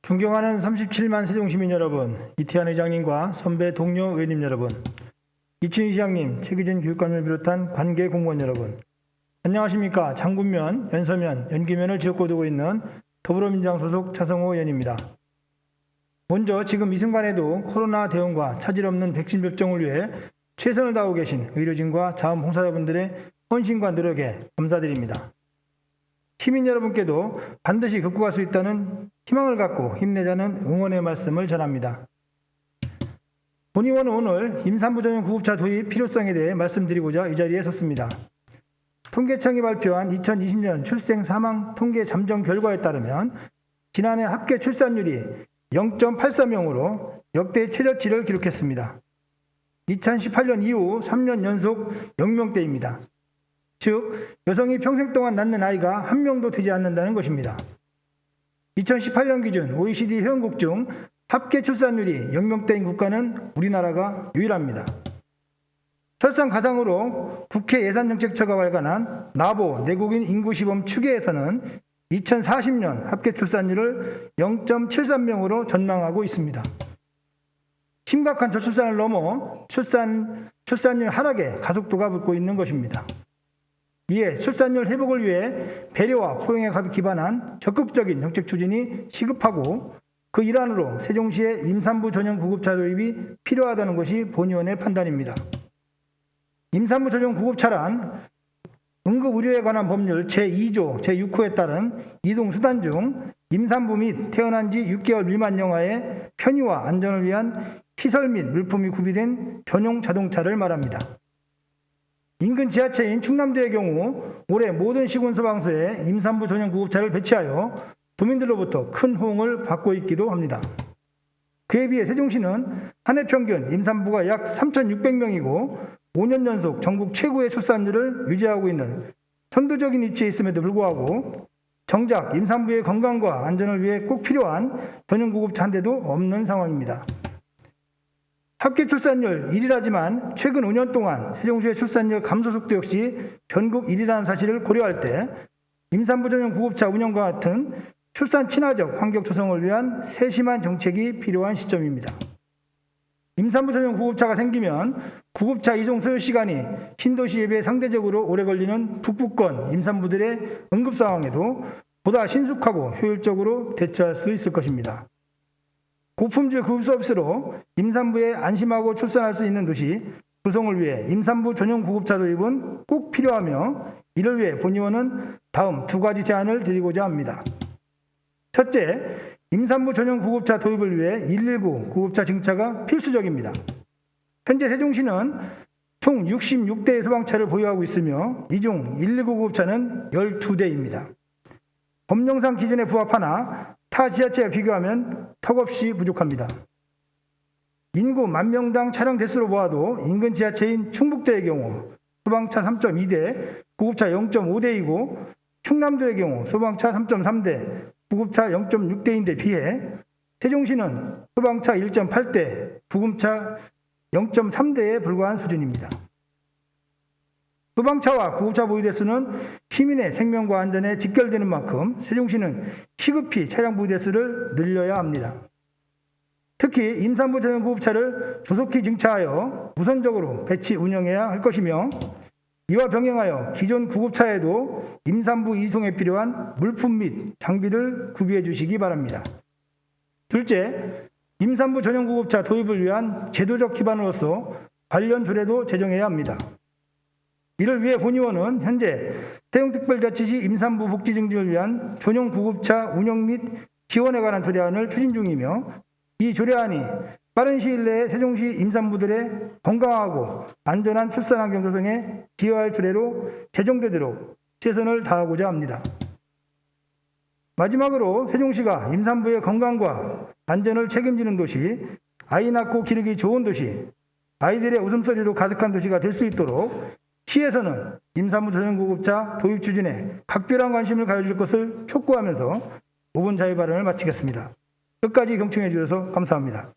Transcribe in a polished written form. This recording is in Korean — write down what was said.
존경하는 37만 세종시민 여러분, 이태한 의장님과 선배 동료 의원님 여러분, 이춘희 시장님, 최규진 교육감을 비롯한 관계 공무원 여러분, 안녕하십니까. 장군면, 연서면, 연기면을 지역구 두고 있는 더불어민주당 소속 차성호 의원입니다. 먼저 지금 이 순간에도 코로나 대응과 차질 없는 백신 접종을 위해 최선을 다하고 계신 의료진과 자원봉사자분들의 헌신과 노력에 감사드립니다. 시민 여러분께도 반드시 극복할 수 있다는 희망을 갖고 힘내자는 응원의 말씀을 전합니다. 본의원은 오늘 임산부 전용 구급차 도입 필요성에 대해 말씀드리고자 이 자리에 섰습니다. 통계청이 발표한 2020년 출생 사망 통계 잠정 결과에 따르면 지난해 합계 출산율이 0.83명으로 역대 최저치를 기록했습니다. 2018년 이후 3년 연속 0명대입니다. 즉, 여성이 평생 동안 낳는 아이가 한 명도 되지 않는다는 것입니다. 2018년 기준 OECD 회원국 중 합계 출산율이 0명대인 국가는 우리나라가 유일합니다. 설상 가상으로 국회 예산정책처가 발간한 나보 내국인 인구시범 추계에서는 2040년 합계 출산율을 0.73명으로 전망하고 있습니다. 심각한 저출산을 넘어 출산율 하락에 가속도가 붙고 있는 것입니다. 이에 출산율 회복을 위해 배려와 포용에 기반한 적극적인 정책 추진이 시급하고 그 일환으로 세종시의 임산부 전용 구급차 도입이 필요하다는 것이 본의원의 판단입니다. 임산부 전용 구급차란 응급의료에 관한 법률 제2조 제6호에 따른 이동수단 중 임산부 및 태어난 지 6개월 미만 영아의 편의와 안전을 위한 시설 및 물품이 구비된 전용 자동차를 말합니다. 인근 지하체인 충남도의 경우 올해 모든 시군 소방서에 임산부 전용 구급차를 배치하여 도민들로부터 큰 호응을 받고 있기도 합니다. 그에 비해 세종시는 한 해 평균 임산부가 약 3,600명이고 5년 연속 전국 최고의 출산율을 유지하고 있는 선도적인 위치에 있음에도 불구하고 정작 임산부의 건강과 안전을 위해 꼭 필요한 전용 구급차 한 대도 없는 상황입니다. 합계 출산율 1위라지만 최근 5년 동안 세종시의 출산율 감소 속도 역시 전국 1위라는 사실을 고려할 때 임산부 전용 구급차 운영과 같은 출산 친화적 환경 조성을 위한 세심한 정책이 필요한 시점입니다. 임산부 전용 구급차가 생기면 구급차 이송 소요 시간이 신도시에 비해 상대적으로 오래 걸리는 북부권 임산부들의 응급 상황에도 보다 신속하고 효율적으로 대처할 수 있을 것입니다. 고품질 구급 서비스로 임산부에 안심하고 출산할 수 있는 도시 구성을 위해 임산부 전용 구급차 도입은 꼭 필요하며 이를 위해 본의원은 다음 두 가지 제안을 드리고자 합니다. 첫째, 임산부 전용 구급차 도입을 위해 119 구급차 증차가 필수적입니다. 현재 세종시는 총 66대의 소방차를 보유하고 있으며 이 중 119 구급차는 12대입니다. 법령상 기준에 부합하나 타 지자체와 비교하면 턱없이 부족합니다. 인구 10,000명당 차량 대수로 보아도 인근 지자체인 충북도의 경우 소방차 3.2대, 구급차 0.5대이고 충남도의 경우 소방차 3.3대, 구급차 0.6대인데 비해 세종시는 소방차 1.8대, 구급차 0.3대에 불과한 수준입니다. 소방차와 구급차 보유 대수는 시민의 생명과 안전에 직결되는 만큼 세종시는 시급히 차량 보유 대수를 늘려야 합니다. 특히 임산부 전용 구급차를 조속히 증차하여 우선적으로 배치 운영해야 할 것이며 이와 병행하여 기존 구급차에도 임산부 이송에 필요한 물품 및 장비를 구비해 주시기 바랍니다. 둘째, 임산부 전용 구급차 도입을 위한 제도적 기반으로서 관련 조례도 제정해야 합니다. 이를 위해 본의원은 현재 세종특별자치시 임산부 복지 증진을 위한 전용 구급차 운영 및 지원에 관한 조례안을 추진 중이며 이 조례안이 빠른 시일 내에 세종시 임산부들의 건강하고 안전한 출산 환경 조성에 기여할 조례로 제정되도록 최선을 다하고자 합니다. 마지막으로 세종시가 임산부의 건강과 안전을 책임지는 도시, 아이 낳고 기르기 좋은 도시, 아이들의 웃음소리로 가득한 도시가 될 수 있도록 시에서는 임산부 전용 구급차 도입 추진에 각별한 관심을 가져줄 것을 촉구하면서 5분 자유 발언을 마치겠습니다. 끝까지 경청해 주셔서 감사합니다.